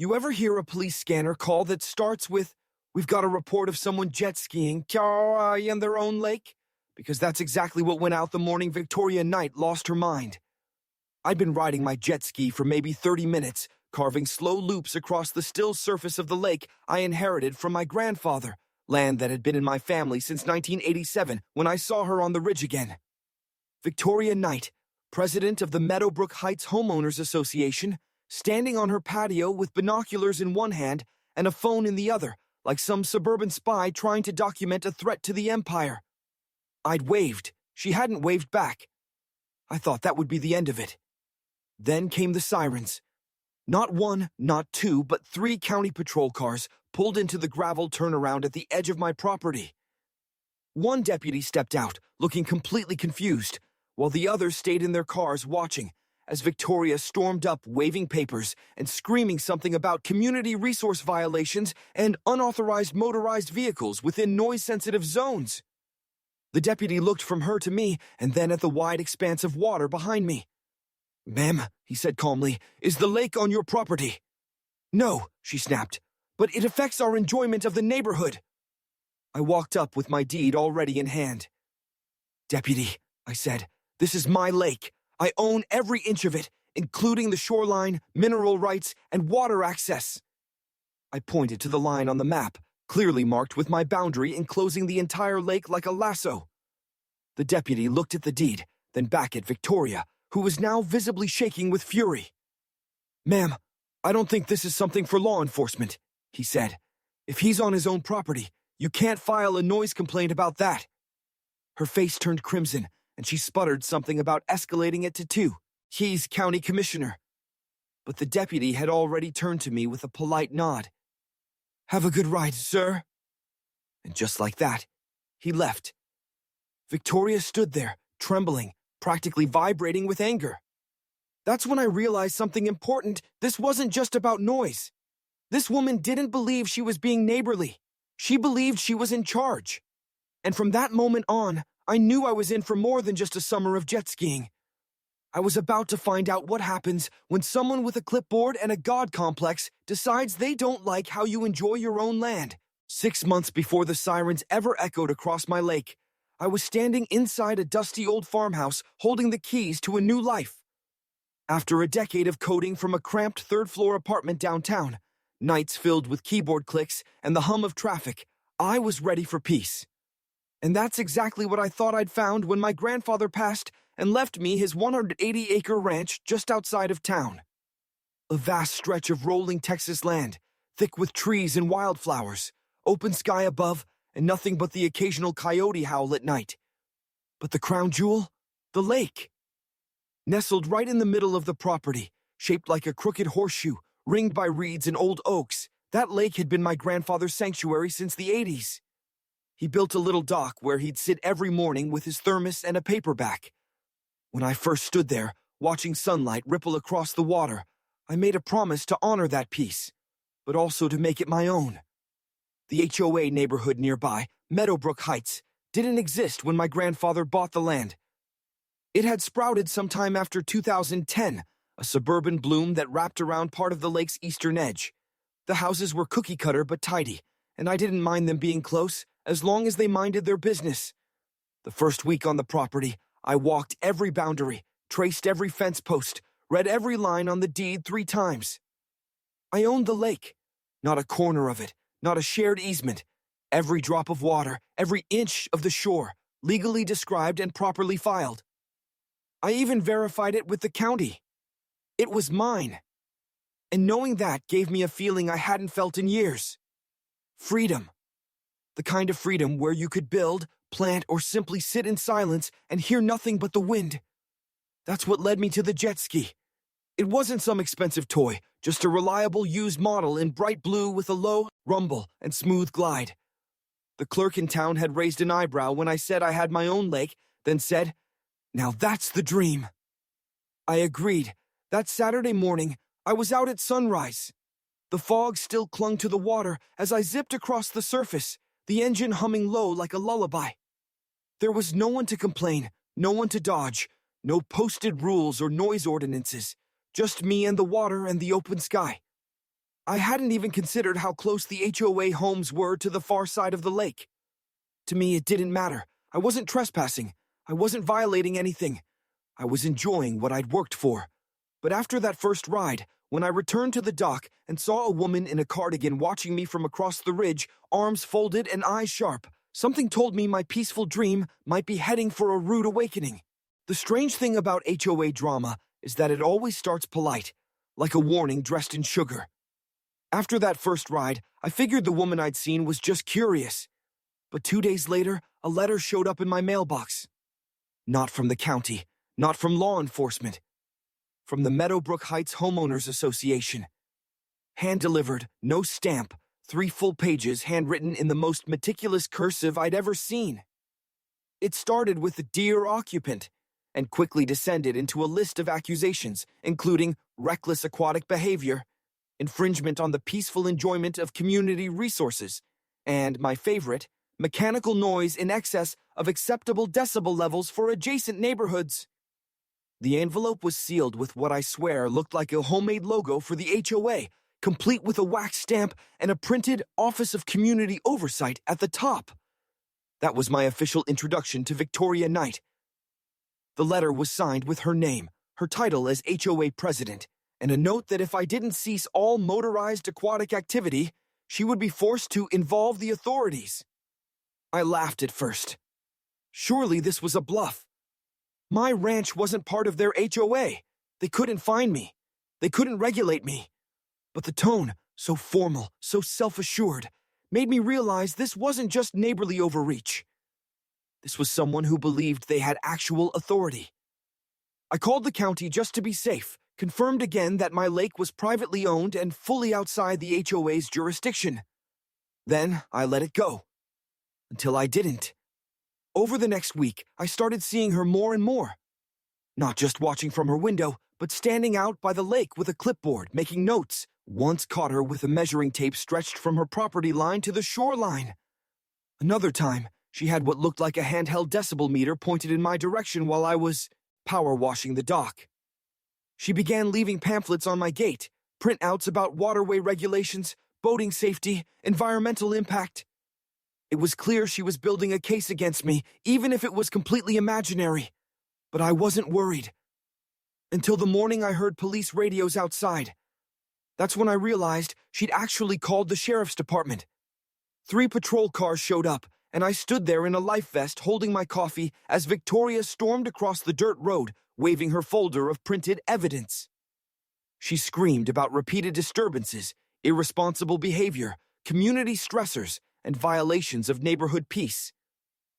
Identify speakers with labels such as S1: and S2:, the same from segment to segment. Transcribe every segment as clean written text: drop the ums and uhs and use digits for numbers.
S1: You ever hear a police scanner call that starts with, "We've got a report of someone jet skiing in their own lake"? Because that's exactly what went out the morning Victoria Knight lost her mind. I'd been riding my jet ski for maybe 30 minutes, carving slow loops across the still surface of the lake I inherited from my grandfather, land that had been in my family since 1987 when I saw her on the ridge again. Victoria Knight, president of the Meadowbrook Heights Homeowners Association, standing on her patio with binoculars in one hand and a phone in the other, like some suburban spy trying to document a threat to the empire. I'd waved. She hadn't waved back. I thought that would be the end of it. Then came the sirens. Not one, not two, but 3 county patrol cars pulled into the gravel turnaround at the edge of my property. One deputy stepped out, looking completely confused, while the others stayed in their cars watching as Victoria stormed up waving papers and screaming something about community resource violations and unauthorized motorized vehicles within noise-sensitive zones. The deputy looked from her to me and then at the wide expanse of water behind me. "Ma'am," he said calmly, "is the lake on your property?" "No," she snapped, "but it affects our enjoyment of the neighborhood." I walked up with my deed already in hand. "Deputy," I said, "this is my lake. I own every inch of it, including the shoreline, mineral rights, and water access." I pointed to the line on the map, clearly marked with my boundary enclosing the entire lake like a lasso. The deputy looked at the deed, then back at Victoria, who was now visibly shaking with fury. "Ma'am, I don't think this is something for law enforcement," he said. "If he's on his own property, you can't file a noise complaint about that." Her face turned crimson, and she sputtered something about escalating it to 2. He's county commissioner. But the deputy had already turned to me with a polite nod. "Have a good ride, sir." And just like that, he left. Victoria stood there, trembling, practically vibrating with anger. That's when I realized something important. This wasn't just about noise. This woman didn't believe she was being neighborly. She believed she was in charge. And from that moment on, I knew I was in for more than just a summer of jet skiing. I was about to find out what happens when someone with a clipboard and a god complex decides they don't like how you enjoy your own land. 6 months before the sirens ever echoed across my lake, I was standing inside a dusty old farmhouse holding the keys to a new life. After a decade of coding from a cramped third-floor apartment downtown, nights filled with keyboard clicks and the hum of traffic, I was ready for peace. And that's exactly what I thought I'd found when my grandfather passed and left me his 180-acre ranch just outside of town. A vast stretch of rolling Texas land, thick with trees and wildflowers, open sky above, and nothing but the occasional coyote howl at night. But the crown jewel? The lake. Nestled right in the middle of the property, shaped like a crooked horseshoe, ringed by reeds and old oaks, that lake had been my grandfather's sanctuary since the 80s. He built a little dock where he'd sit every morning with his thermos and a paperback. When I first stood there, watching sunlight ripple across the water, I made a promise to honor that peace, but also to make it my own. The HOA neighborhood nearby, Meadowbrook Heights, didn't exist when my grandfather bought the land. It had sprouted sometime after 2010, a suburban bloom that wrapped around part of the lake's eastern edge. The houses were cookie-cutter but tidy, and I didn't mind them being close, as long as they minded their business. The first week on the property, I walked every boundary, traced every fence post, read every line on the deed 3 times. I owned the lake, not a corner of it, not a shared easement. Every drop of water, every inch of the shore, legally described and properly filed. I even verified it with the county. It was mine. And knowing that gave me a feeling I hadn't felt in years. Freedom. The kind of freedom where you could build, plant, or simply sit in silence and hear nothing but the wind. That's what led me to the jet ski. It wasn't some expensive toy, just a reliable used model in bright blue with a low rumble and smooth glide. The clerk in town had raised an eyebrow when I said I had my own lake, then said, "Now that's the dream." I agreed. That Saturday morning, I was out at sunrise. The fog still clung to the water as I zipped across the surface, the engine humming low like a lullaby. There was no one to complain, no one to dodge, no posted rules or noise ordinances, just me and the water and the open sky. I hadn't even considered how close the HOA homes were to the far side of the lake. To me, it didn't matter. I wasn't trespassing. I wasn't violating anything. I was enjoying what I'd worked for. But after that first ride, when I returned to the dock and saw a woman in a cardigan watching me from across the ridge, arms folded and eyes sharp, something told me my peaceful dream might be heading for a rude awakening. The strange thing about HOA drama is that it always starts polite, like a warning dressed in sugar. After that first ride, I figured the woman I'd seen was just curious. But 2 days later, a letter showed up in my mailbox. Not from the county, not from law enforcement. From the Meadowbrook Heights Homeowners Association. Hand-delivered, no stamp, 3 full pages handwritten in the most meticulous cursive I'd ever seen. It started with the "Dear Occupant," and quickly descended into a list of accusations, including reckless aquatic behavior, infringement on the peaceful enjoyment of community resources, and, my favorite, mechanical noise in excess of acceptable decibel levels for adjacent neighborhoods. The envelope was sealed with what I swear looked like a homemade logo for the HOA, complete with a wax stamp and a printed Office of Community Oversight at the top. That was my official introduction to Victoria Knight. The letter was signed with her name, her title as HOA president, and a note that if I didn't cease all motorized aquatic activity, she would be forced to involve the authorities. I laughed at first. Surely this was a bluff. My ranch wasn't part of their HOA. They couldn't find me. They couldn't regulate me. But the tone, so formal, so self-assured, made me realize this wasn't just neighborly overreach. This was someone who believed they had actual authority. I called the county just to be safe, confirmed again that my lake was privately owned and fully outside the HOA's jurisdiction. Then I let it go. Until I didn't. Over the next week, I started seeing her more and more. Not just watching from her window, but standing out by the lake with a clipboard, making notes. Once caught her with a measuring tape stretched from her property line to the shoreline. Another time, she had what looked like a handheld decibel meter pointed in my direction while I was power washing the dock. She began leaving pamphlets on my gate, printouts about waterway regulations, boating safety, environmental impact. It was clear she was building a case against me, even if it was completely imaginary. But I wasn't worried. Until the morning I heard police radios outside. That's when I realized she'd actually called the sheriff's department. 3 patrol cars showed up, and I stood there in a life vest holding my coffee as Victoria stormed across the dirt road, waving her folder of printed evidence. She screamed about repeated disturbances, irresponsible behavior, community stressors, and violations of neighborhood peace.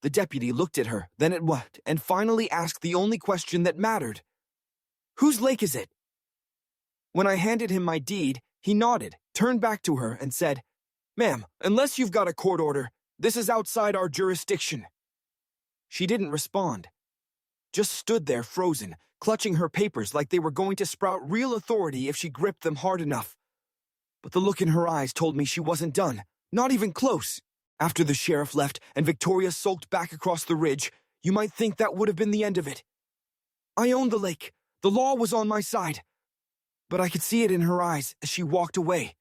S1: The deputy looked at her, then at what, and finally asked the only question that mattered. "Whose lake is it?" When I handed him my deed, he nodded, turned back to her, and said, "Ma'am, unless you've got a court order, this is outside our jurisdiction." She didn't respond. Just stood there frozen, clutching her papers like they were going to sprout real authority if she gripped them hard enough. But the look in her eyes told me she wasn't done, not even close. After the sheriff left and Victoria sulked back across the ridge, you might think that would have been the end of it. I owned the lake. The law was on my side. But I could see it in her eyes as she walked away.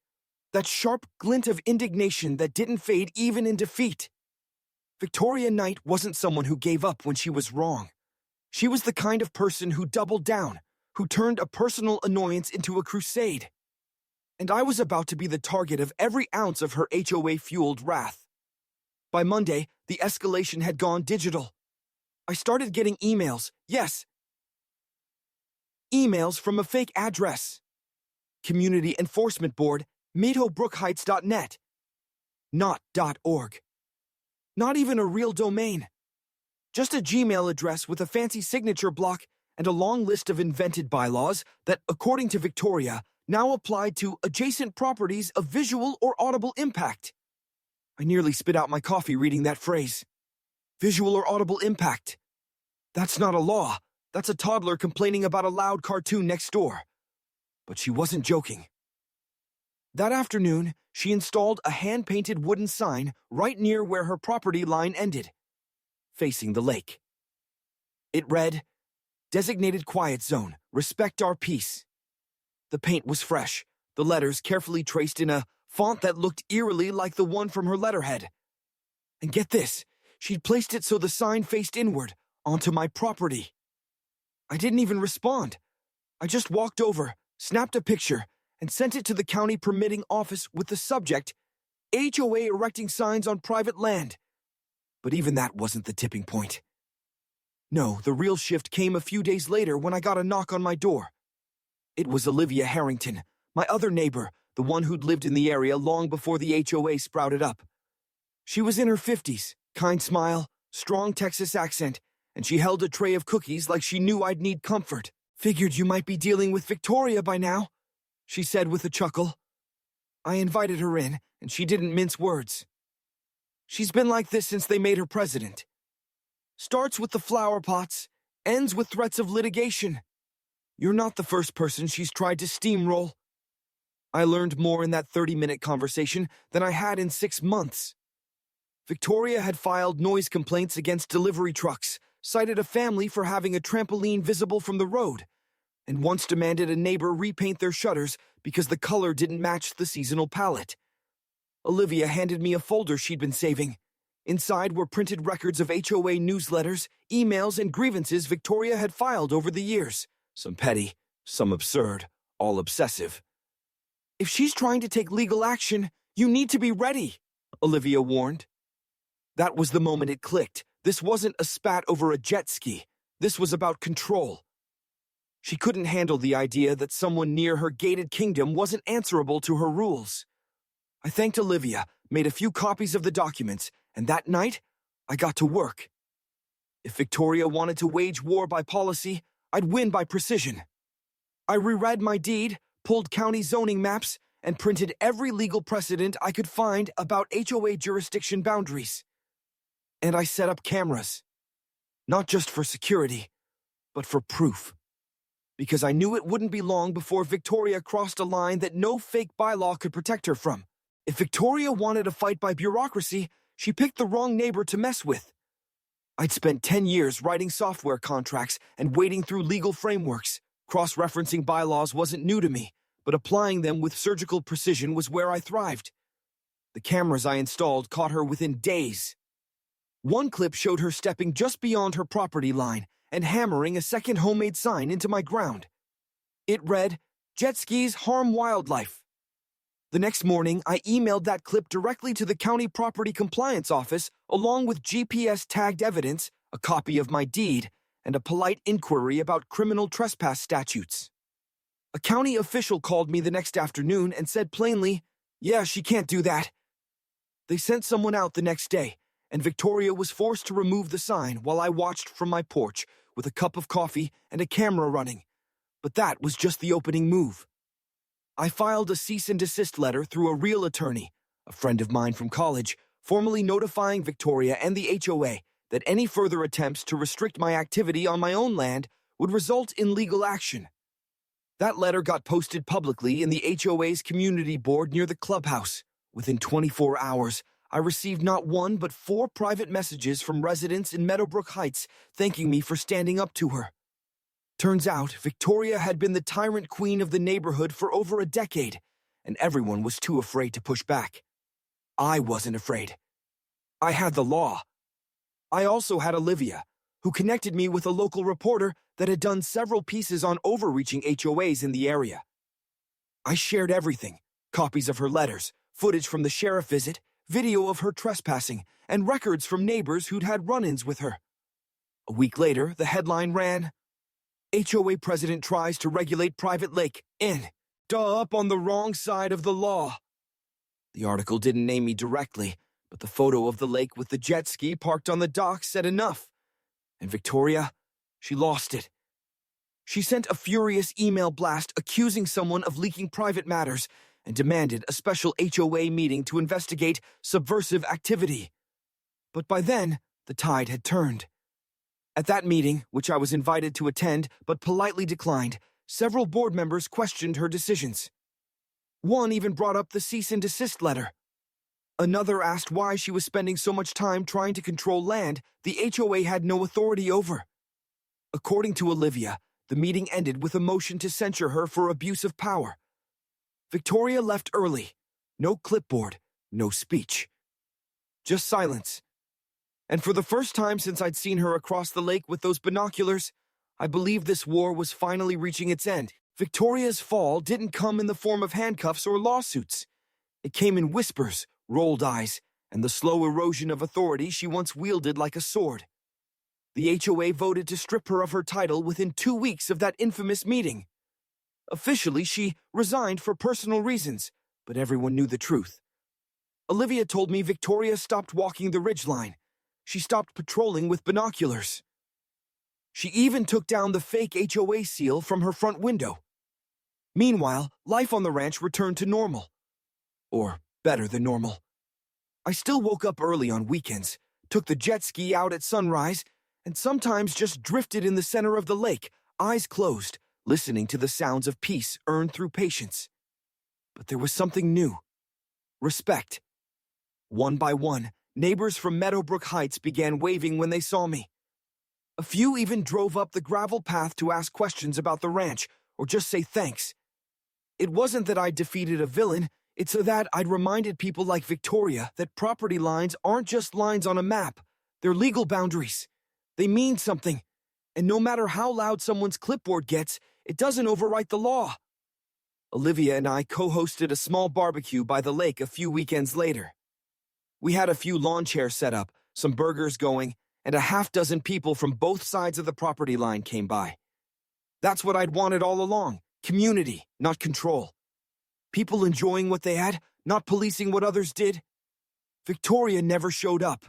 S1: That sharp glint of indignation that didn't fade even in defeat. Victoria Knight wasn't someone who gave up when she was wrong. She was the kind of person who doubled down, who turned a personal annoyance into a crusade. And I was about to be the target of every ounce of her HOA-fueled wrath. By Monday, the escalation had gone digital. I started getting emails, yes. Emails from a fake address. Community Enforcement Board, meadowbrookheights.net. Not .org. Not even a real domain. Just a Gmail address with a fancy signature block and a long list of invented bylaws that, according to Victoria, now applied to adjacent properties of visual or audible impact. I nearly spit out my coffee reading that phrase. Visual or audible impact. That's not a law. That's a toddler complaining about a loud cartoon next door. But she wasn't joking. That afternoon, she installed a hand-painted wooden sign right near where her property line ended, facing the lake. It read, "Designated Quiet Zone. Respect our peace." The paint was fresh, the letters carefully traced in a font that looked eerily like the one from her letterhead. And get this, she'd placed it so the sign faced inward, onto my property. I didn't even respond. I just walked over, snapped a picture, and sent it to the county permitting office with the subject, HOA erecting signs on private land. But even that wasn't the tipping point. No, the real shift came a few days later when I got a knock on my door. It was Olivia Harrington, my other neighbor, the one who'd lived in the area long before the HOA sprouted up. She was in her 50s, kind smile, strong Texas accent, and she held a tray of cookies like she knew I'd need comfort. "Figured you might be dealing with Victoria by now," she said with a chuckle. I invited her in, and she didn't mince words. She's been like this since they made her president. Starts with the flower pots, ends with threats of litigation. You're not the first person she's tried to steamroll. I learned more in that 30-minute conversation than I had in 6 months. Victoria had filed noise complaints against delivery trucks, cited a family for having a trampoline visible from the road, and once demanded a neighbor repaint their shutters because the color didn't match the seasonal palette. Olivia handed me a folder she'd been saving. Inside were printed records of HOA newsletters, emails, and grievances Victoria had filed over the years. Some petty, some absurd, all obsessive. "If she's trying to take legal action, you need to be ready," Olivia warned. That was the moment it clicked. This wasn't a spat over a jet ski. This was about control. She couldn't handle the idea that someone near her gated kingdom wasn't answerable to her rules. I thanked Olivia, made a few copies of the documents, and that night, I got to work. If Victoria wanted to wage war by policy, I'd win by precision. I reread my deed, pulled county zoning maps, and printed every legal precedent I could find about HOA jurisdiction boundaries. And I set up cameras. Not just for security, but for proof. Because I knew it wouldn't be long before Victoria crossed a line that no fake bylaw could protect her from. If Victoria wanted a fight by bureaucracy, she picked the wrong neighbor to mess with. I'd spent 10 years writing software contracts and wading through legal frameworks. Cross-referencing bylaws wasn't new to me, but applying them with surgical precision was where I thrived. The cameras I installed caught her within days. One clip showed her stepping just beyond her property line and hammering a second homemade sign into my ground. It read, "Jet skis harm wildlife." The next morning, I emailed that clip directly to the county property compliance office along with GPS-tagged evidence, a copy of my deed, and a polite inquiry about criminal trespass statutes. A county official called me the next afternoon and said plainly, "Yeah, she can't do that." They sent someone out the next day, and Victoria was forced to remove the sign while I watched from my porch with a cup of coffee and a camera running. But that was just the opening move. I filed a cease and desist letter through a real attorney, a friend of mine from college, formally notifying Victoria and the HOA that any further attempts to restrict my activity on my own land would result in legal action. That letter got posted publicly in the HOA's community board near the clubhouse. Within 24 hours, I received not one but 4 private messages from residents in Meadowbrook Heights thanking me for standing up to her. Turns out, Victoria had been the tyrant queen of the neighborhood for over a decade, and everyone was too afraid to push back. I wasn't afraid. I had the law. I also had Olivia, who connected me with a local reporter that had done several pieces on overreaching HOAs in the area. I shared everything, copies of her letters, footage from the sheriff visit, video of her trespassing, and records from neighbors who'd had run-ins with her. A week later, the headline ran, "HOA president tries to regulate private lake in. Up on the wrong side of the law." The article didn't name me directly, but the photo of the lake with the jet ski parked on the dock said enough. And Victoria, she lost it. She sent a furious email blast accusing someone of leaking private matters and demanded a special HOA meeting to investigate subversive activity. But by then, the tide had turned. At that meeting, which I was invited to attend but politely declined, several board members questioned her decisions. One even brought up the cease and desist letter. Another asked why she was spending so much time trying to control land the HOA had no authority over. According to Olivia, the meeting ended with a motion to censure her for abuse of power. Victoria left early. No clipboard, no speech. Just silence. And for the first time since I'd seen her across the lake with those binoculars, I believed this war was finally reaching its end. Victoria's fall didn't come in the form of handcuffs or lawsuits. It came in whispers, rolled eyes, and the slow erosion of authority she once wielded like a sword. The HOA voted to strip her of her title within 2 weeks of that infamous meeting. Officially, she resigned for personal reasons, but everyone knew the truth. Olivia told me Victoria stopped walking the ridgeline. She stopped patrolling with binoculars. She even took down the fake HOA seal from her front window. Meanwhile, life on the ranch returned to normal. Or better than normal. I still woke up early on weekends, took the jet ski out at sunrise, and sometimes just drifted in the center of the lake, eyes closed, listening to the sounds of peace earned through patience. But there was something new. Respect. One by one, neighbors from Meadowbrook Heights began waving when they saw me. A few even drove up the gravel path to ask questions about the ranch, or just say thanks. It wasn't that I'd defeated a villain, it's that I'd reminded people like Victoria that property lines aren't just lines on a map, they're legal boundaries. They mean something, and no matter how loud someone's clipboard gets, it doesn't overwrite the law. Olivia and I co-hosted a small barbecue by the lake a few weekends later. We had a few lawn chairs set up, some burgers going, and a half-dozen people from both sides of the property line came by. That's what I'd wanted all along, community, not control. People enjoying what they had, not policing what others did. Victoria never showed up.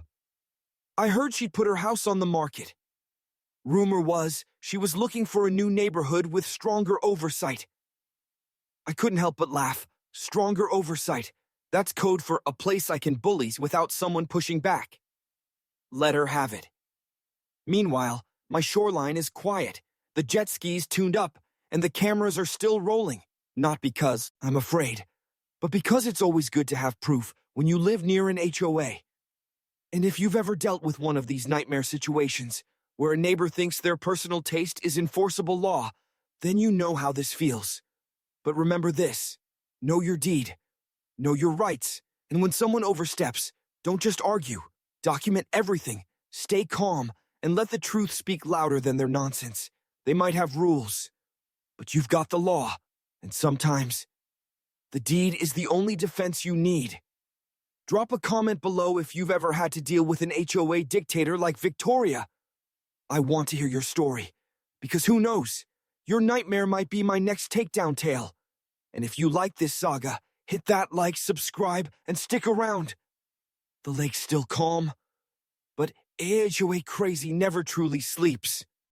S1: I heard she'd put her house on the market. Rumor was she was looking for a new neighborhood with stronger oversight. I couldn't help but laugh. Stronger oversight. That's code for a place I can bully without someone pushing back. Let her have it. Meanwhile, my shoreline is quiet, the jet skis tuned up, and the cameras are still rolling. Not because I'm afraid, but because it's always good to have proof when you live near an HOA. And if you've ever dealt with one of these nightmare situations, where a neighbor thinks their personal taste is enforceable law, then you know how this feels. But remember this, know your deed, know your rights, and when someone oversteps, don't just argue, document everything, stay calm, and let the truth speak louder than their nonsense. They might have rules, but you've got the law, and sometimes the deed is the only defense you need. Drop a comment below if you've ever had to deal with an HOA dictator like Victoria. I want to hear your story, because who knows, your nightmare might be my next takedown tale. And if you like this saga, hit that like, subscribe, and stick around. The lake's still calm, but HOA crazy never truly sleeps.